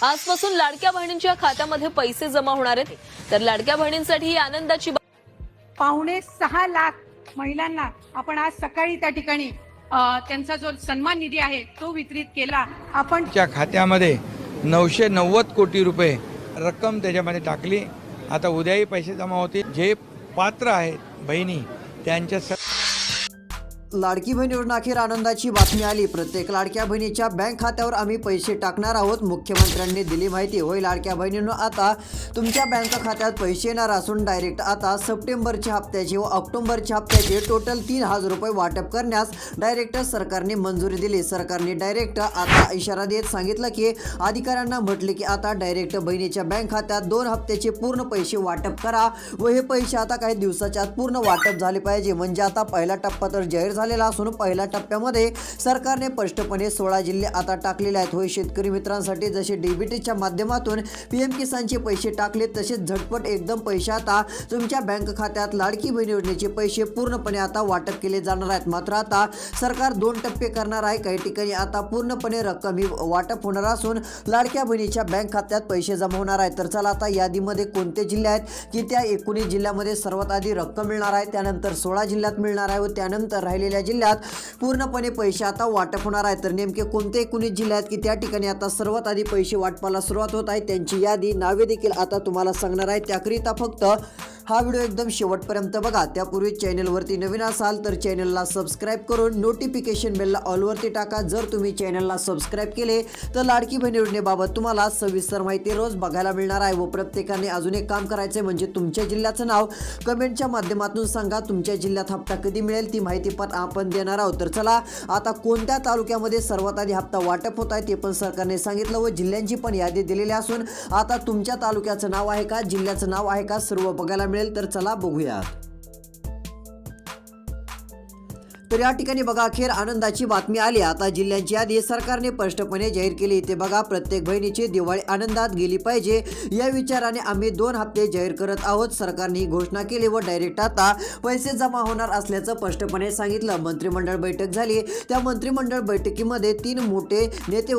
आजपासून लाडक्या बहिणींच्या खात्यामध्ये पैसे जमा होणार आहेत। तर लाडक्या बहिणींसाठी ही आनंदाची 5.6 लाख महिलांना आपण आज सकाळी त्या ठिकाणी त्यांचा जो सन्मान निधी आहे तो वितरित केला। आपण त्या खात्यामध्ये 990 कोटी रुपये रक्कम त्याच्यामध्ये टाकली। आता उद्याही पैसे जमा होतील। जे पात्र आहेत बहिणी त्यांच्या लाडकी बहीण योजना अखेर आनंदाची बातमी आली। प्रत्येक लाडक्या बहिणीच्या बँक खात्यावर आम्ही पैसे टाकणार आहोत, मुख्यमंत्र्यांनी दिली माहिती। होय लाडक्या बहिणींनो, आता तुमच्या बँक खात्यात पैसे येणार असून डायरेक्ट आता सप्टेंबरच्या हप्त्याचे व ऑक्टोबरच्या हप्त्याचे टोटल 3000 रुपये वाटप करण्यास डायरेक्ट सरकारने मंजुरी दिली। सरकारने डायरेक्ट आता इशारा देत सांगितलं की अधिकाऱ्यांना म्हटले की आता डायरेक्ट बहिणीच्या बँक खात्यात 2 हप्त्याचे पूर्ण पैसे वाटप करा व हे पैसे आता काही दिवसाच्या आत पूर्ण वाटप झाले पाहिजे। म्हणजे आता पहिला टप्पा तर जाहीर झालेला असून पहिल्या टप्प्यामध्ये सरकारने स्पष्टपणे 16 जिल्हे आता टाकलेले आहेत। होय शेतकरी मित्रांसाठी जसे डीबीटीच्या माध्यमातून पीएम किसानचे पैसे टाकले तसेच झटपट एकदम पैसे आता तुमच्या बँक खात्यात लाडकी बहीण योजनेचे पैसे पूर्णपणे आता वाटप केले जाणार आहेत। मात्र आता सरकार 2 टप्पे करणार आहे। काही ठिकाणी आता पूर्णपणे रक्कम ही वाटप होणार असून लाडक्या बहिणीच्या बँक खात्यात पैसे जमा होणार आहेत। तर चला आता यादीमध्ये कोणते जिल्हे आहेत की त्या 19 जिल्ह्यामध्ये सर्वात आधी रक्कम मिळणार आहे, त्यानंतर 16 जिल्ह्यात मिळणार आहे व त्यानंतर राहिलेल्या जिल्ह्यात पूर्णपणे पैसे आता वाटप होणार आहे। तर नेमके कोणते 19 जिल्हे आहेत की त्या ठिकाणी आता सर्वात आधी पैसे वाटपाला सुरुवात होत आहे त्यांची यादी नावे देखील आता तुम्हाला सांगणार आहे। त्याकरिता फक्त हा व्हिडिओ एकदम शेवटपर्यंत बघा। त्यापूर्वी चॅनलवरती नवीन असाल तर चॅनलला सबस्क्राइब करून नोटिफिकेशन बेलला ऑलवरती टाका। जर तुम्ही चॅनलला सबस्क्राइब केले तर लाडकी बहीण योजनेबाबत तुम्हाला सविस्तर माहिती रोज बघायला मिळणार आहे। व प्रत्येकाने अजून एक काम करायचे म्हणजे तुमच्या जिल्ह्याचं नाव कमेंटच्या माध्यमातून सांगा। तुमच्या जिल्ह्यात हप्ता कधी मिळेल ती माहिती पण आपण देणार आहोत। तर चला आता कोणत्या तालुक्यामध्ये सर्वात आधी हप्ता वाटप होत आहे ते पण सरकारने सांगितलं व जिल्ह्यांची पण यादी दिलेली असून आता तुमच्या तालुक्याचं नाव आहे का, जिल्ह्याचं नाव आहे का, सर्व बघायला मिळेल। तर चला बघूया। तर या ठिकाणी बघा अखेर आनंदाची बातमी आली। आता जिल्ह्यांची यादी सरकारने स्पष्टपणे जाहीर केली। इथे बघा प्रत्येक बहिणीची दिवाळी आनंदात गेली पाहिजे या विचाराने आम्ही 2 हप्ते जाहीर करत आहोत। सरकारने ही घोषणा केली व डायरेक्ट आता पैसे जमा होणार असल्याचं स्पष्टपणे सांगितलं। मंत्रिमंडळ बैठक झाली, त्या मंत्रिमंडळ बैठकीमध्ये 3 मोठे नेते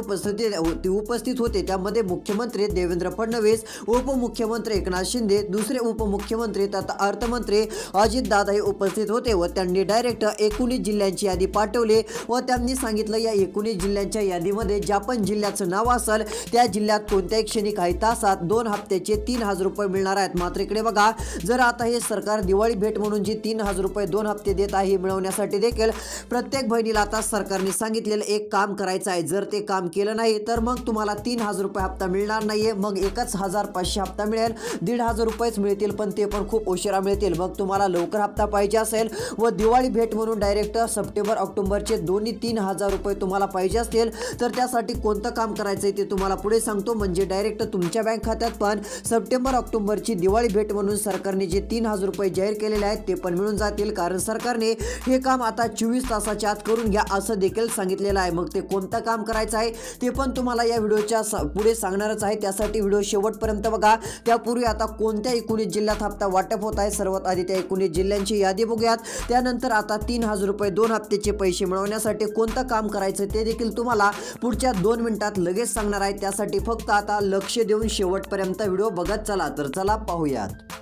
उपस्थित होते। त्यामध्ये मुख्यमंत्री देवेंद्र फडणवीस, उपमुख्यमंत्री एकनाथ शिंदे, दुसरे उपमुख्यमंत्री तथा अर्थमंत्री अजित दादा हे उपस्थित होते व त्यांनी डायरेक्ट 19 जिल्ह्यांची यादी पाठवली व त्यांनी सांगितलं या 19 जिल्ह्यांच्या यादीमध्ये ज्या पण जिल्ह्याचं नाव असेल त्या जिल्ह्यात कोणत्याही क्षणी काही तासात 2 हप्त्याचे 3000 रुपये मिळणार आहेत। मात्र इकडे बघा जर आता हे सरकार दिवाळी भेट म्हणून जी 3000 रुपये 2 हप्ते देत आहे मिळवण्यासाठी देखील प्रत्येक बहिणीला आता सरकारने सांगितलेलं एक काम करायचं आहे। जर ते काम केलं नाही तर मग तुम्हाला 3000 रुपये हप्ता मिळणार नाहीये, मग 1500 हप्ता मिळेल, 1500 रुपयेच मिळतील पण ते पण खूप उशिरा मिळतील। मग तुम्हाला लवकर हप्ता पाहिजे असेल व दिवाळी भेट म्हणून डायरेक्ट सप्टेंबर ऑक्टोबरचे दोन्ही 3000 रुपये तुम्हाला पाहिजे असतील तर त्यासाठी कोणतं काम करायचं ते तुम्हाला पुढे सांगतो। म्हणजे डायरेक्ट तुमच्या बँक खात्यात पण सप्टेंबर ऑक्टोबरची दिवाळी भेट म्हणून सरकारने जे 3000 रुपये जाहीर केलेले आहेत ते पण मिळून जातील, कारण सरकारने हे काम आता 24 तासाच्या आत करून घ्या असं देखील सांगितलेलं आहे। मग ते कोणतं काम करायचं आहे ते पण तुम्हाला या व्हिडिओच्या पुढे सांगणारच आहे, त्यासाठी व्हिडिओ शेवटपर्यंत बघा। त्यापूर्वी आता कोणत्या 19 जिल्ह्यात हप्ता वाटप होत आहे सर्वात आधी त्या 19 जिल्ह्यांची यादी बघूयात। त्यानंतर आता 3000 रुपये 2 हप्त्याचे पैसे मिळवण्यासाठी कोणतं काम करायचं ते देखील तुम्हाला पुढच्या 2 मिनिटात लगेच सांगणार आहे। त्यासाठी फक्त आता लक्ष देऊन शेवटपर्यंत व्हिडिओ बघत चला। तर चला पाहूयात।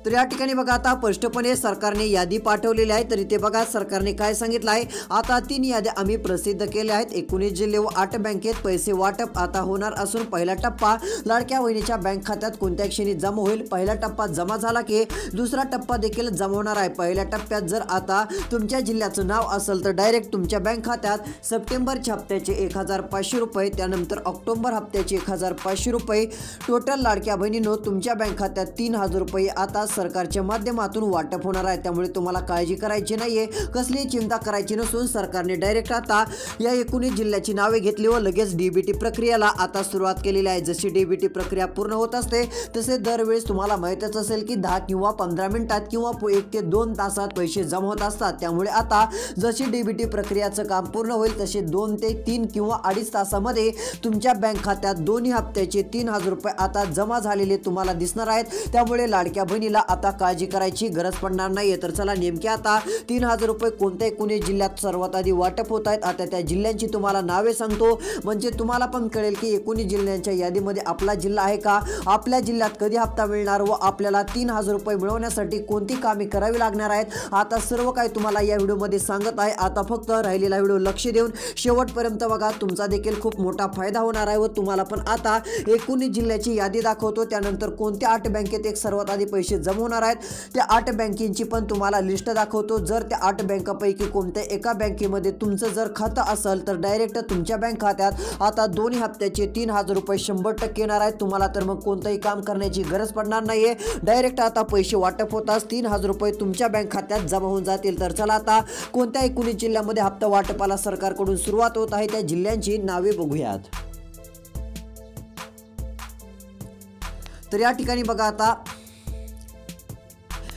तर या ठिकाणी बघा आता स्पष्टपणे सरकारने यादी पाठवलेली आहे। तर इथे बघा सरकारने काय सांगितलं आहे, आता 3 याद्या आम्ही प्रसिद्ध केल्या आहेत। 19 जिल्हे व 8 बँकेत पैसे वाटप आता होणार असून पहिला टप्पा लाडक्या बहिणीच्या बँक खात्यात कोणत्या क्षणी जमा होईल, पहिला टप्पा जमा झाला की दुसरा टप्पा देखील जमा होणार आहे। पहिल्या टप्प्यात जर आता तुमच्या जिल्ह्याचं नाव असेल तर डायरेक्ट तुमच्या बँक खात्यात सप्टेंबरच्या हप्त्याचे 1500 रुपये, त्यानंतर ऑक्टोबर हप्त्याचे 1500 रुपये, टोटल लाडक्या बहिणींनो तुमच्या बँक खात्यात 3000 रुपये आता सरकारच्या माध्यमातून वाटप होणार आहे। त्यामुळे तुम्हाला काळजी करायची नाहीये, कसलीही चिंता करायची नसून सरकारने डायरेक्ट आता या 19 जिल्ह्याची नावे घेतली व लगेच डीबीटी प्रक्रियेला आता सुरुवात केलेली आहे। जशी डीबीटी प्रक्रिया पूर्ण होत असते तसे दरवेळेस तुम्हाला माहितच असेल की 10 किंवा 15 मिनिटात किंवा 1 ते 2 तासात पैसे जमा होत असतात। त्यामुळे आता जशी डीबीटी प्रक्रियाचं काम पूर्ण होईल तसे 2 ते 3 किंवा 2.5 तासामध्ये तुमच्या बँक खात्यात दोन्ही हप्त्याचे 3000 रुपये आता जमा झालेले तुम्हाला दिसणार आहेत। त्यामुळे लाडक्या बहिणीला आता काळजी करायची गरज पडणार नाहीये। तर चला नेमके आता 3000 रुपये कोणत्या 19 जिल्ह्यात सर्वात आधी वाटप होत आहेत, आता त्या जिल्ह्यांची तुम्हाला नावे सांगतो म्हणजे तुम्हाला पण कळेल की 19 जिल्ह्यांच्या यादीमध्ये आपला जिल्हा आहे का, आपल्या जिल्ह्यात कधी हप्ता मिळणार व आपल्याला 3000 रुपये मिळवण्यासाठी कोणती कामे करावी लागणार आहेत। आता सर्व काही तुम्हाला या व्हिडिओमध्ये सांगत आहे। आता फक्त राहिलेला व्हिडिओ लक्ष देऊन शेवटपर्यंत बघा, तुमचा देखील खूप मोठा फायदा होणार आहे व तुम्हाला पण आता 19 जिल्ह्याची यादी दाखवतो, त्यानंतर कोणत्या 8 बँकेत एक सर्वात आधी पैसे जमा होणार आहेत त्या 8 बँकेची पण तुम्हाला लिस्ट दाखवतो। जर त्या 8 बँकांपैकी कोणत्या एका बँकेमध्ये तुमचं जर खातं असेल तर डायरेक्ट तुमच्या बँक खात्यात आता दोन्ही हप्त्याचे 3000 रुपये 100% येणार आहेत तुम्हाला। तर मग कोणतंही काम करण्याची गरज पडणार नाहीये, डायरेक्ट आता पैसे वाटप होताच 3000 रुपये तुमच्या बँक खात्यात जमा होऊन जातील। तर चला आता कोणत्या 19 जिल्ह्यामध्ये हप्ता वाटपाला सरकारकडून सुरुवात होत आहे त्या जिल्ह्यांची नावे बघूयात। तर या ठिकाणी बघा, आता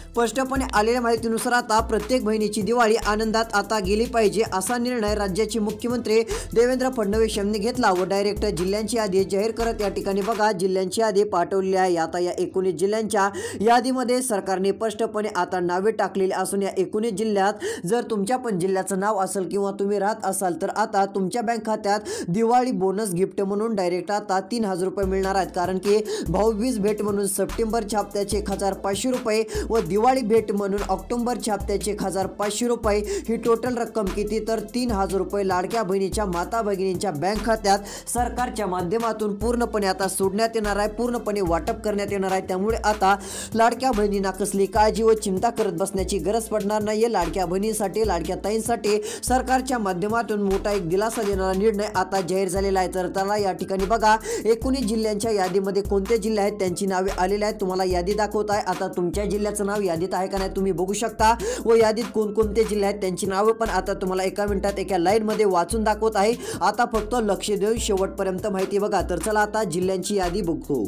स्पष्टपणे आलेल्या माहितीनुसार आता प्रत्येक बहिणीची दिवाळी आनंदात आता गेली पाहिजे असा निर्णय राज्याचे मुख्यमंत्री देवेंद्र फडणवीस यांनी घेतला व डायरेक्ट जिल्ह्यांची यादी जाहीर करत या ठिकाणी बघा जिल्ह्यांची यादी पाठवली आहे। आता या 19 जिल्ह्यांच्या यादीमध्ये सरकारने स्पष्टपणे आता नावे टाकलेली असून या 19 जिल्ह्यात जर तुमच्या पण जिल्ह्याचं नाव असेल किंवा तुम्ही राहत असाल तर आता तुमच्या बँक खात्यात दिवाळी बोनस गिफ्ट म्हणून डायरेक्ट आता 3000 रुपये मिळणार आहेत, कारण की भाऊबीज भेट म्हणून सप्टेंबरच्या हप्त्याचे 1500 रुपये व दिवाळी भेट म्हणून ऑक्टोबरच्या हप्त्याचे 1500 रुपये ही टोटल रक्कम किती तर 3000 रुपये लाडक्या बहिणीच्या माता भगिनींच्या बँक खात्यात सरकारच्या माध्यमातून पूर्णपणे आता सोडण्यात येणार आहे, पूर्णपणे वाटप करण्यात येणार आहे। त्यामुळे आता लाडक्या बहिणींना कसली काळजी व चिंता करत बसण्याची गरज पडणार नाहीये। लाडक्या बहिणींसाठी लाडक्या ताईंसाठी सरकारच्या माध्यमातून मोठा एक दिलासा देणारा निर्णय आता जाहीर झालेला आहे। तर त्याला या ठिकाणी बघा 19 जिल्ह्यांच्या यादीमध्ये कोणते जिल्हे आहेत त्यांची नावे आलेली आहेत, तुम्हाला यादी दाखवत आहे। आता तुमच्या जिल्ह्याचं नाव यादीत आहे का नाही तुम्ही बघू शकता व यादीत कोणकोणते जिल्हे आहेत त्यांची नावे पण आता तुम्हाला एका मिनिटात एका लाईन मध्ये वाचून दाखवत आहे। आता फक्त लक्ष देऊन शेवटपर्यंत माहिती बघा। तर चला आता जिल्ह्यांची यादी बघतो।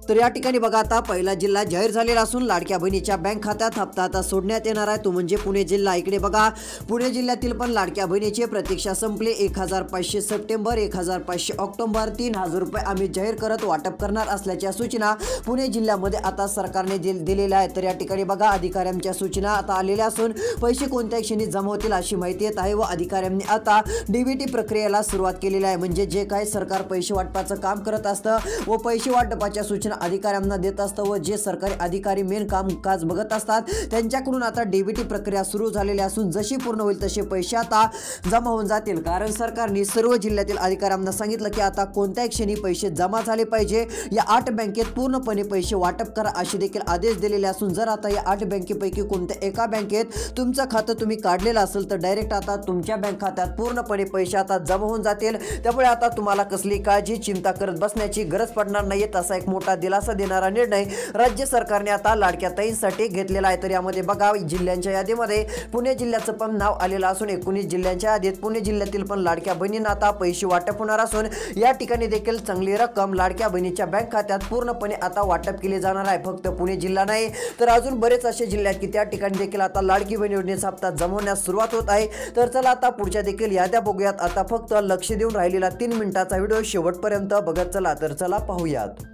तर या ठिकाणी बघा, आता पहिला जिल्हा जाहीर झालेला असून लाडक्या बहिणीच्या बँक खात्यात हप्ता आता सोडण्यात येणार आहे तो म्हणजे पुणे जिल्हा। इकडे बघा पुणे जिल्ह्यातील पण लाडक्या बहिणीची प्रतीक्षा संपली। 1500 सप्टेंबर 1500 ऑक्टोबर 3000 रुपये आम्ही जाहीर करत वाटप करणार असल्याच्या सूचना पुणे जिल्ह्यामध्ये आता सरकारने दिलेल्या आहेत। तर या ठिकाणी बघा अधिकाऱ्यांच्या सूचना आता आलेल्या असून पैसे कोणत्या क्षणी जमा होतील अशी माहिती येत आहे व अधिकाऱ्यांनी आता डीबीटी प्रक्रियेला सुरुवात केलेली आहे, म्हणजे जे काही सरकार पैसे वाटपाचं काम करत असतं व पैसे वाटपाच्या सूचना अधिकाऱ्यांना देत असतं व जे सरकारी अधिकारी मेन कामकाज बघत असतात त्यांच्याकडून आता डीबीटी प्रक्रिया सुरू झालेली असून जशी पूर्ण होईल तसे पैसे आता जमा होऊन जातील, कारण सरकारने सर्व जिल्ह्यातील अधिकाऱ्यांना सांगितलं की आता कोणत्याही क्षणी पैसे जमा झाले पाहिजे। या 8 बँकेत पूर्णपणे पैसे वाटप करा असे देखील आदेश दिलेले असून जर आता या 8 बँकेपैकी कोणत्या एका बँकेत तुमचं खातं तुम्ही काढलेलं असेल तर डायरेक्ट आता तुमच्या बँक खात्यात पूर्णपणे पैसे आता जमा होऊन जातील। त्यामुळे आता तुम्हाला कसली काळजी चिंता करत बसण्याची गरज पडणार नाहीये। तसा एक मोठा दिलासा देणारा निर्णय राज्य सरकारने आता लाडक्या ताईंसाठी घेतलेला आहे। तर यामध्ये बघा जिल्ह्यांच्या यादीमध्ये पुणे जिल्ह्याचं पण नाव आलेलं असून 19 जिल्ह्यांच्या यादीत पुणे जिल्ह्यातील पण लाडक्या बहिणींना आता पैसे वाटप होणार असून या ठिकाणी देखील चांगली रक्कम लाडक्या बहिणीच्या बँक खात्यात पूर्णपणे आता वाटप केली जाणार आहे। फक्त पुणे जिल्हा नाही तर अजून बरेच असे जिल्हे आहेत की त्या ठिकाणी देखील आता लाडकी बहीण योजनेचा हप्ता जमवण्यास सुरुवात होत आहे। तर चला आता पुढच्या देखील याद्या बघूयात। आता फक्त लक्ष देऊन राहिलेला 3 मिनिटाचा व्हिडिओ शेवटपर्यंत बघत चला। तर चला पाहूयात।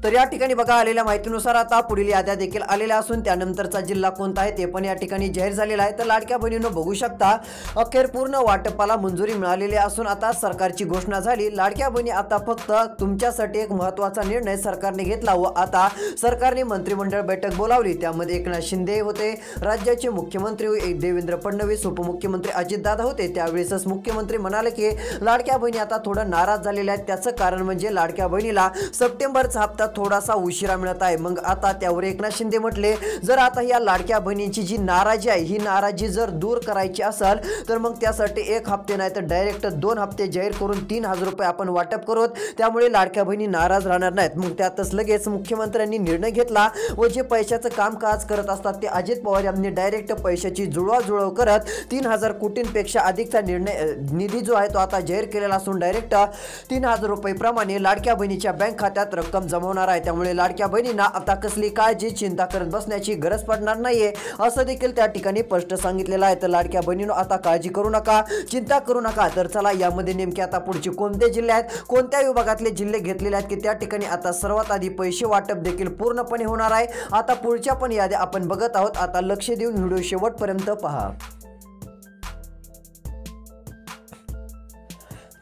तर या ठिकाणी बघा आलेल्या माहितीनुसार आता पुढील याद्या देखील आलेल्या असून त्यानंतरचा जिल्हा कोणता आहे ते पण या ठिकाणी जाहीर झालेला आहे। तर लाडक्या बहिणींनो बघू शकता अखेर पूर्ण वाटपाला मंजुरी मिळालेली असून आता सरकारची घोषणा झाली। लाडक्या बहिणी आता फक्त तुमच्यासाठी एक महत्त्वाचा निर्णय सरकारने घेतला व आता सरकारने मंत्रिमंडळ बैठक बोलावली, त्यामध्ये एकनाथ शिंदे होते, राज्याचे मुख्यमंत्री देवेंद्र फडणवीस, उपमुख्यमंत्री अजितदादा होते। त्यावेळेसच मुख्यमंत्री म्हणाले की लाडक्या बहिणी आता थोडं नाराज झालेल्या आहेत, त्याचं कारण म्हणजे लाडक्या बहिणीला सप्टेंबरचा हप्ता थोडासा उशिरा मिळत आहे। मग आता त्यावर एकनाथ शिंदे म्हटले जर आता या लाडक्या बहिणींची जी नाराजी आहे ही नाराजी जर दूर करायची असेल तर मग त्यासाठी 1 हप्ते नाही तर डायरेक्ट 2 हप्ते जाहीर करून 3000 रुपये आपण वाटप करूत, त्यामुळे लाडक्या बहिणी नाराज राहणार नाहीत। मग त्यातच लगेच मुख्यमंत्र्यांनी निर्णय घेतला व जे पैशाचं कामकाज करत असतात ते अजित पवार यांनी डायरेक्ट पैशाची जुळवाजुळव करत 3000 कोटींपेक्षा अधिकचा निधी जो आहे तो आता जाहीर केलेला असून डायरेक्ट 3000 रुपये प्रमाणे लाडक्या बहिणीच्या बँक खात्यात रक्कम जमवणार होणार आहे, त्यामुळे लाडक्या बहिणींना आता कसली काळजी चिंता करत बसण्याची गरज पडणार नाहीये असं देखील त्या ठिकाणी स्पष्ट सांगितलेलं आहे. तर लाडक्या बहिणींनो आता काळजी करू नका, चिंता करू नका. तर चला यामध्ये नेमके आता पुढचे कोणते जिल्हे आहेत, कोणत्या विभागातले जिल्हे घेतलेले आहेत की त्या ठिकाणी आता सर्वात आधी पैसे वाटप देखील पूर्णपणे होणार आहे. आता पुढच्या पण याद्या आपण बघत आहोत. आता लक्ष देऊन व्हिडिओ शेवटपर्यंत पहा.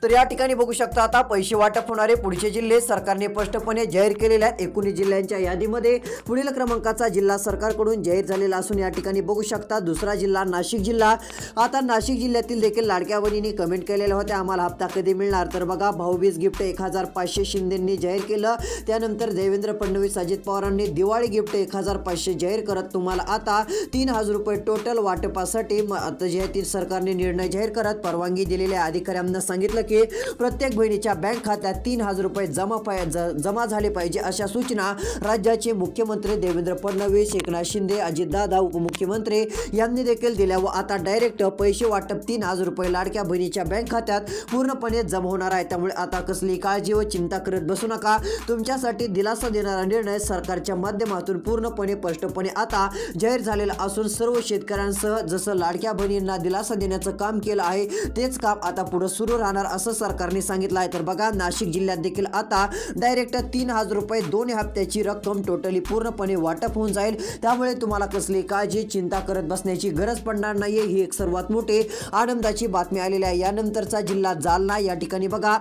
तर या ठिकाणी बघू शकता आता पैसे वाटप होणारे पुढचे जिल्हे सरकारने स्पष्टपणे जाहीर केलेले आहेत. 19 जिल्ह्यांच्या यादीमध्ये पुढील क्रमांकाचा जिल्हा सरकारकडून जाहीर झालेला असून या ठिकाणी बघू शकता दुसरा जिल्हा नाशिक जिल्हा. आता नाशिक जिल्ह्यातील देखील लाडक्या बहिणींनी कमेंट केलेल्या होत्या आम्हाला हप्ता कधी मिळणार. तर बघा भाऊबीज गिफ्ट 1500 शिंदेंनी जाहीर केलं. त्यानंतर देवेंद्र फडणवीस अजित पवारांनी दिवाळी गिफ्ट 1500 जाहीर करत तुम्हाला आता 3000 रुपये टोटल वाटपासाठी आता जे सरकारने निर्णय जाहीर करत परवानगी दिलेल्या अधिकाऱ्यांना सांगितलं की प्रत्येक बहिणीच्या बँक खात्यात 3000 रुपये जमा झाले पाहिजे अशा सूचना राज्याचे मुख्यमंत्री देवेंद्र फडणवीस, एकनाथ शिंदे, अजितदादा उपमुख्यमंत्री यांनी देखील दिल्या व आता डायरेक्ट पैसे वाटप 3000 रुपये लाडक्या बहिणीच्या बँक खात्यात पूर्णपणे जमा होणार आहे. त्यामुळे आता कसली काळजी व चिंता करत बसू नका. तुमच्यासाठी दिलासा देणारा निर्णय सरकारच्या माध्यमातून पूर्णपणे स्पष्टपणे आता जाहीर झालेला असून सर्व शेतकऱ्यांसह जसं लाडक्या बहिणींना दिलासा देण्याचं काम केलं आहे तेच काम आता पुढे सुरू राहणार असं सरकारने सांगितलं आहे. तर बघा नाशिक जिल्ह्यात देखील आता डायरेक्ट 3000 रुपये 2 हप्त्याची रक्कम टोटली पूर्णपणे वाटप होऊन जाईल. त्यामुळे तुम्हाला कसली काळजी चिंता करत बसण्याची गरज पडणार नाहीये. ही एक सर्वात मोठी आनंदाची बातमी आलेली आहे. यानंतरचा जिल्हा जालना. या ठिकाणी बघा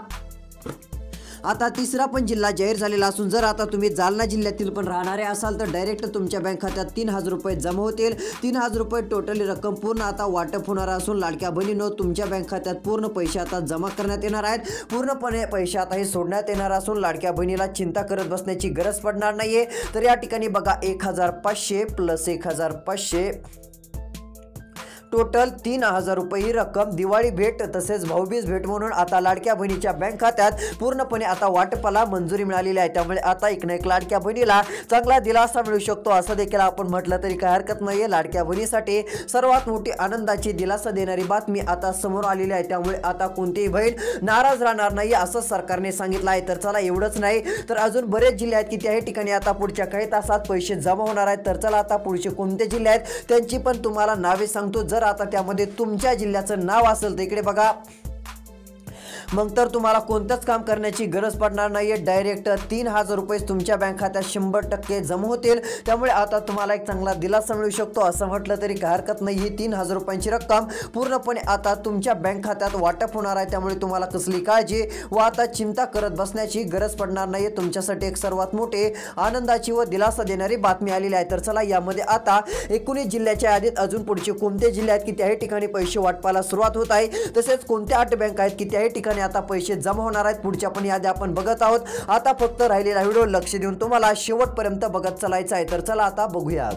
आता तिसरा पण जिल्हा जाहीर झालेला असून जर आता तुम्ही जालना जिल्ह्यातील पण राहणारे असाल तर डायरेक्ट तुमच्या बँक खात्यात 3000 रुपये जमा होतील. 3000 रुपये टोटली रक्कम पूर्ण आता वाटप होणार असून लाडक्या बहिणींनो तुमच्या बँक खात्यात पूर्ण पैसे आता जमा करण्यात येणार आहेत. पूर्णपणे पैसे आता हे सोडण्यात येणार असून लाडक्या बहिणीला चिंता करत बसण्याची गरज पडणार नाहीये. तर या ठिकाणी बघा 1500 प्लस 1500 टोटल 3000 रुपये ही रक्कम दिवाळी भेट तसेच भाऊबीज भेट म्हणून आता लाडक्या बहिणीच्या बँक खात्यात पूर्णपणे आता वाटपाला मंजुरी मिळालेली आहे. त्यामुळे आता एक लाडक्या बहिणीला चांगला दिलासा मिळू शकतो असं देखील आपण म्हटलं तरी काही हरकत नाहीये. लाडक्या बहिणीसाठी सर्वात मोठी आनंदाची दिलासा देणारी बातमी आता समोर आलेली आहे. त्यामुळे आता कोणतीही बहीण नाराज राहणार नाही असं सरकारने सांगितलं आहे. तर चला एवढंच नाही तर अजून बरेच जिल्हे आहेत की त्याही ठिकाणी आता पुढच्या काही तासात पैसे जमा होणार आहेत. तर चला आता पुढचे कोणते जिल्हे आहेत त्यांची पण तुम्हाला नावे सांगतो. जर आता त्यामध्ये तुमच्या जिल्ह्याचं नाव असेल तर इकडे बघा मग तर तुम्हाला कोणतंच काम करण्याची गरज पडणार नाहीये. डायरेक्ट 3000 रुपये तुमच्या बँक खात्यात 100% जमा होतील. त्यामुळे आता तुम्हाला एक चांगला दिलासा मिळू शकतो असं म्हटलं तरी काही हरकत नाही. ही 3000 रुपयांची रक्कम पूर्णपणे आता तुमच्या बँक खात्यात वाटप होणार आहे. त्यामुळे तुम्हाला कसली काळजी व आता चिंता करत बसण्याची गरज पडणार नाहीये. तुमच्यासाठी एक सर्वात मोठी आनंदाची व दिलासा देणारी बातमी आलेली आहे. तर चला यामध्ये आता 19 जिल्ह्याच्या यादीत अजून पुढचे कोणते जिल्हे आहेत की त्याही ठिकाणी पैसे वाटपाला सुरुवात होत आहे तसेच कोणत्या 8 बँक आहेत की त्याही ठिकाणी आता पैसे जमा होणार आहेत. पुढच्या पण याद्या आपण बघत आहोत. आता फक्त राहिलेला व्हिडिओ लक्ष देऊन तुम्हाला शेवटपर्यंत बघत चालायचं आहे. तर चला आता बघूया.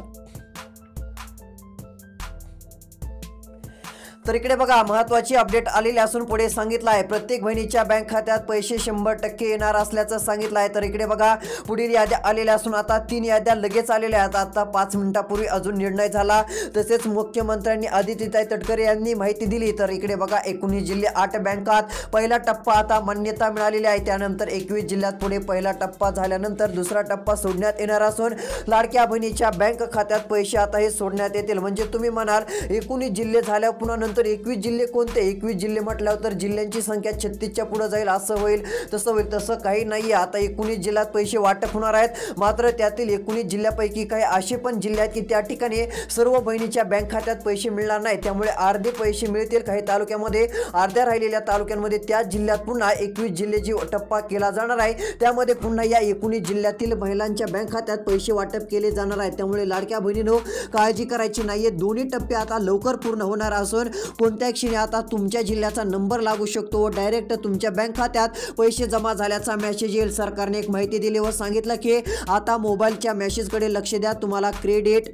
तर इकडे बघा महत्त्वाची अपडेट आलेली असून पुढे सांगितलं आहे प्रत्येक बहिणीच्या बँक खात्यात पैसे 100% येणार असल्याचं सांगितलं आहे. तर इकडे बघा पुढील याद्या आलेल्या असून आता 3 याद्या लगेच आलेल्या आहेत. आता 5 मिनिटापूर्वी अजून निर्णय झाला. तसेच मुख्यमंत्र्यांनी आदित्यताई तटकरे यांनी माहिती दिली. तर इकडे बघा 19 जिल्हे 8 बँकात पहिला टप्पा आता मान्यता मिळालेली आहे. त्यानंतर 21 जिल्ह्यात पुढे पहिला टप्पा झाल्यानंतर दुसरा टप्पा सोडण्यात येणार असून लाडक्या बहिणीच्या बँक खात्यात पैसे आता हे सोडण्यात येतील. म्हणजे तुम्ही म्हणाल 19 जिल्हे झाल्या पुन्हा नंतर 21 जिल्हे कोणते 21 जिल्हे म्हटल्यावर तर जिल्ह्यांची संख्या 36च्या पुढे जाईल असं होईल तसं होईल तसं काही नाहीये. आता 19 जिल्ह्यात पैसे वाटप होणार आहेत. मात्र त्यातील 19 जिल्ह्यापैकी काही असे पण जिल्हे आहेत की त्या ठिकाणी सर्व बहिणीच्या बँक खात्यात पैसे मिळणार नाही. त्यामुळे अर्धे पैसे मिळतील काही तालुक्यामध्ये. अर्ध्या राहिलेल्या तालुक्यांमध्ये त्याच जिल्ह्यात पुन्हा 21 जिल्ह्याची टप्पा केला जाणार आहे. त्यामध्ये पुन्हा या 19 जिल्ह्यातील महिलांच्या बँक खात्यात पैसे वाटप केले जाणार आहेत. त्यामुळे लाडक्या बहिणींनो काळजी करायची नाहीये. दोन्ही टप्पे आता लवकर पूर्ण होणार असून कोणत्या क्षणी आता तुमच्या जिल्ह्याचा नंबर लागू शकतो व डायरेक्ट तुमच्या बँक खात्यात पैसे जमा झाल्याचा मेसेज येईल. सरकारने एक माहिती दिली व सांगितलं की आता मोबाईलच्या मेसेजकडे लक्ष द्या. तुम्हाला क्रेडिट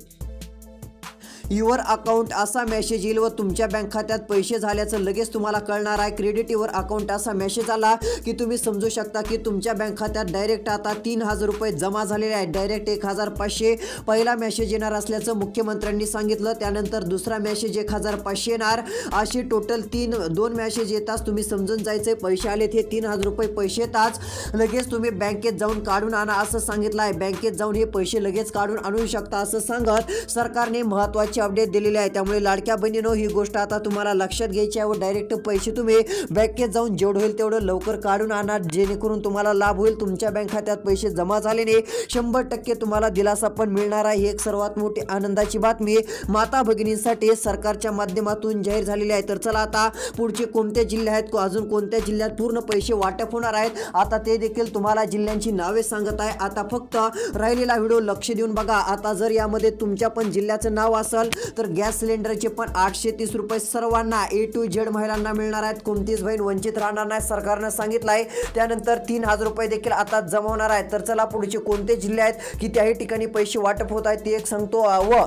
युअर अकाउंट असा मेसेज येईल व तुमच्या बँक खात्यात पैसे झाल्याचं लगेच तुम्हाला कळणार आहे. क्रेडिट युअर अकाउंट असा मेसेज आला की तुम्ही समजू शकता की तुमच्या बँक खात्यात डायरेक्ट आता 3,000 रुपये जमा झालेले आहेत. डायरेक्ट 1,500 पहिला मेसेज येणार असल्याचं मुख्यमंत्र्यांनी सांगितलं. त्यानंतर दुसरा मेसेज 1,500 येणार. अशी टोटल 2 मेसेज येताच तुम्ही समजून जायचे पैसे आलेत. हे 3,000 रुपये पैसे येताच लगेच तुम्ही बँकेत जाऊन काढून आणा असं सांगितलं आहे. बँकेत जाऊन हे पैसे लगेच काढून आणू शकता असं सांगत सरकारने महत्त्वाची अपडेट दिलेली आहे. त्यामुळे लाडक्या बहिणींनो ही गोष्ट आता तुम्हाला लक्षात घ्यायची आहे व डायरेक्ट पैसे तुम्ही बँकेत जाऊन जेवढं होईल तेवढं लवकर काढून आणा, जेणेकरून तुम्हाला लाभ होईल. तुमच्या बँक खात्यात पैसे जमा झाल्याने 100% तुम्हाला दिलासा पण मिळणार आहे. ही एक सर्वात मोठी आनंदाची बातमी माता भगिनींसाठी सरकारच्या माध्यमातून जाहीर झालेली आहे. तर चला आता पुढचे कोणते जिल्हे आहेत, अजून कोणत्या जिल्ह्यात पूर्ण पैसे वाटप होणार आहेत, आता ते देखील तुम्हाला जिल्ह्यांची नावे सांगत आहे. आता फक्त राहिलेला व्हिडिओ लक्ष देऊन बघा. आता जर यामध्ये तुमच्या पण जिल्ह्याचं नाव असेल तर गॅस सिलेंडरचे पण 830 रुपये सर्वांना A to Z महिलांना मिळणार आहेत. कोणतीच बहीण वंचित राहणार नाही सरकारनं सांगितलं आहे. त्यानंतर 3,000 रुपये देखील आता जमा होणार आहेत. तर चला पुढचे कोणते जिल्हे आहेत की त्याही ठिकाणी पैसे वाटप होत आहेत ते एक सांगतो व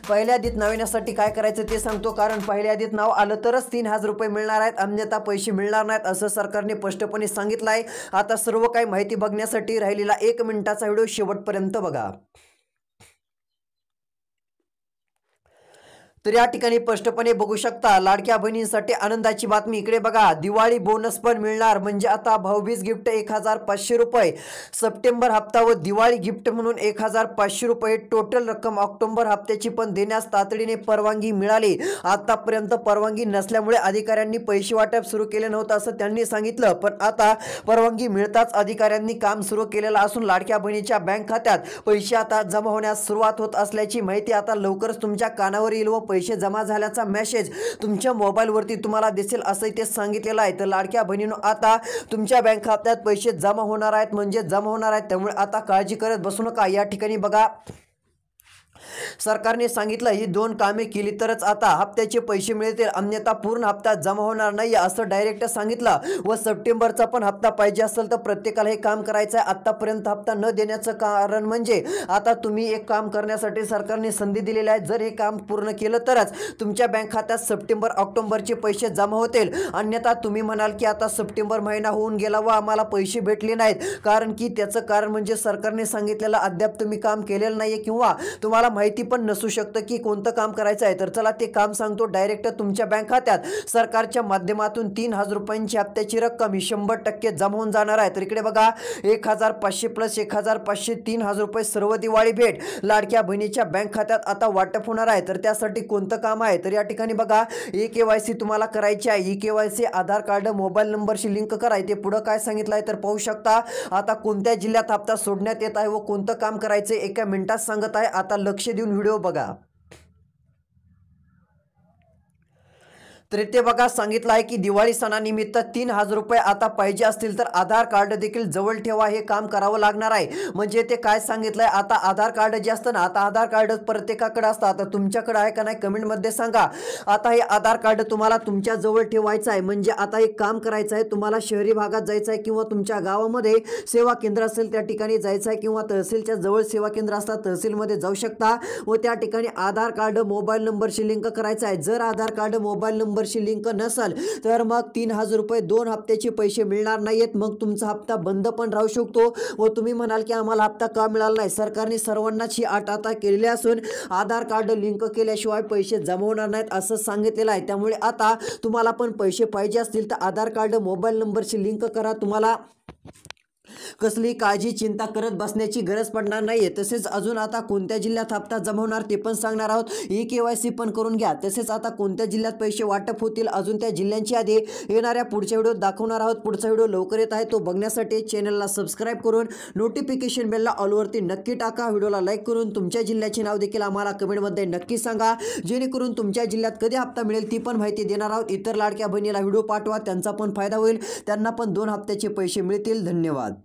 पहिल्या यादीत नाव येण्यासाठी काय करायचं ते सांगतो. कारण पहिल्या यादीत नाव आलं तरच 3,000 रुपये मिळणार आहेत, अन्यथा पैसे मिळणार नाहीत असं सरकारने स्पष्टपणे सांगितलं आहे. आता सर्व काही माहिती बघण्यासाठी राहिलेला 1 मिनिटाचा व्हिडिओ शेवटपर्यंत बघा. तर या ठिकाणी स्पष्टपणे बघू शकता लाडक्या बहिणींसाठी आनंदाची बातमी. इकडे बघा, दिवाळी बोनस पण मिळणार. म्हणजे आता भाऊबीज गिफ्ट 1,500 रुपये, सप्टेंबर हप्ता व दिवाळी गिफ्ट म्हणून 1,500 रुपये टोटल रक्कम ऑक्टोबर हप्त्याची पण देण्यास तातडीने परवानगी मिळाली. आतापर्यंत परवानगी नसल्यामुळे अधिकाऱ्यांनी पैसे वाटप सुरू केले नव्हतं असं त्यांनी सांगितलं. पण आता परवानगी मिळताच अधिकाऱ्यांनी काम सुरू केलेलं असून लाडक्या बहिणीच्या बँक खात्यात पैसे आता जमा होण्यास सुरुवात होत असल्याची माहिती आता लवकरच तुमच्या कानावर येईल व पैसे जमा झाल्याचा मेसेज तुमच्या मोबाईलवरती तुम्हाला दिसेल असं ते सांगितलेलं आहे. तर लाडक्या बहिणींनो आता तुमच्या बँक खात्यात पैसे जमा होणार आहेत, म्हणजे जमा होणार आहेत. त्यामुळे आता काळजी करत बसू नका. या ठिकाणी बघा, सरकारने सांगितलं ही 2 कामे केली तरच आता हप्त्याचे पैसे मिळतील, अन्यथा पूर्ण हप्ता जमा होणार नाही असं डायरेक्ट सांगितलं. व सप्टेंबरचा पण हप्ता पाहिजे असेल तर प्रत्येकाला हे काम करायचं आहे. आतापर्यंत हप्ता न देण्याचं कारण म्हणजे आता तुम्ही एक काम करण्यासाठी सरकारने संधी दिलेली आहे. जर हे काम पूर्ण केलं तरच तुमच्या बँक खात्यात सप्टेंबर ऑक्टोबरचे पैसे जमा होतील, अन्यथा तुम्ही म्हणाल की आता सप्टेंबर महिना होऊन गेला व आम्हाला पैसे भेटले नाहीत. कारण की त्याचं कारण म्हणजे सरकारने सांगितलेलं अद्याप तुम्ही काम केलेलं नाहीये किंवा तुम्हाला माहिती पण नसू शकतं की कोणतं काम करायचं आहे. तर चला ते काम सांगतो. डायरेक्ट तुमच्या बँक खात्यात सरकारच्या माध्यमातून 3,000 रुपयांची हप्त्याची रक्कम ही 100% जमा होऊन जाणार आहे. तर इकडे बघा, 1,500 प्लस 1,500 3,000 रुपये सर्व दिवाळी भेट लाडक्या बहिणीच्या बँक खात्यात आता वाटप होणार आहे. तर त्यासाठी कोणतं काम आहे तर या ठिकाणी बघा, EKYC तुम्हाला करायची आहे. EKYC आधार कार्ड मोबाईल नंबरशी लिंक करायचे. ते पुढे काय सांगितलं आहे तर पाहू शकता. आता कोणत्या जिल्ह्यात हप्ता सोडण्यात येत आहे व कोणतं काम करायचं एका मिनिटात सांगत आहे. आता लक्ष देऊन व्हिडिओ बघा. तर इथे बघा सांगितलं आहे की दिवाळी सणानिमित्त 3,000 रुपये आता पाहिजे असतील तर आधार कार्ड देखील जवळ ठेवा, हे काम करावं लागणार आहे. म्हणजे ते काय सांगितलंय, आता आधार कार्ड जे असतं ना, आता आधार कार्ड प्रत्येकाकडे असतं. आता तुमच्याकडे आहे का नाही कमेंटमध्ये सांगा. आता हे आधार कार्ड तुम्हाला तुमच्या जवळ ठेवायचं आहे. म्हणजे आता एक काम करायचं आहे, तुम्हाला शहरी भागात जायचं आहे किंवा तुमच्या गावामध्ये सेवा केंद्र असेल त्या ठिकाणी जायचं आहे किंवा तहसीलच्या जवळ सेवा केंद्र असतात तहसीलमध्ये जाऊ शकता व त्या ठिकाणी आधार कार्ड मोबाईल नंबरशी लिंक करायचं आहे. जर आधार कार्ड मोबाईल नंबर लिंक नसेल तर मग 3,000 रुपये 2 हप्त्याचे पैसे मिळणार नाहीत. मग तुमचा हप्ता बंद पण राहू शकतो व तुम्ही म्हणाल की आम्हाला हप्ता का मिळाला नाही. सरकारने सर्वांनाच ही अट आता केलेली असून आधार कार्ड लिंक केल्याशिवाय पैसे जमा होणार नाहीत असं सांगितलेलं आहे. त्यामुळे आता तुम्हाला पण पैसे पाहिजे असतील तर आधार कार्ड मोबाईल नंबरशी लिंक करा. तुम्हाला कसली काळजी चिंता करत बसण्याची गरज पडणार नाहीये. तसेच अजून आता कोणत्या जिल्ह्यात हप्ता जमा होणार ते पण सांगणार आहोत. EKYC पण करून घ्या. तसेच आता कोणत्या जिल्ह्यात पैसे वाटप होतील अजून त्या जिल्ह्यांची यादी येणाऱ्या पुढच्या व्हिडिओत दाखवणार आहोत. पुढचा व्हिडिओ लवकर येत आहे, तो बघण्यासाठी चॅनलला सबस्क्राईब करून नोटिफिकेशन बेलला ऑलवरती नक्की टाका. व्हिडिओला लाईक करून तुमच्या जिल्ह्याचे नाव देखील आम्हाला कमेंटमध्ये नक्की सांगा, जेणेकरून तुमच्या जिल्ह्यात कधी हप्ता मिळेल ती पण माहिती देणार आहोत. इतर लाडक्या बहिणीला व्हिडिओ पाठवा, त्यांचा पण फायदा होईल, त्यांना पण 2 हप्त्याचे पैसे मिळतील. धन्यवाद.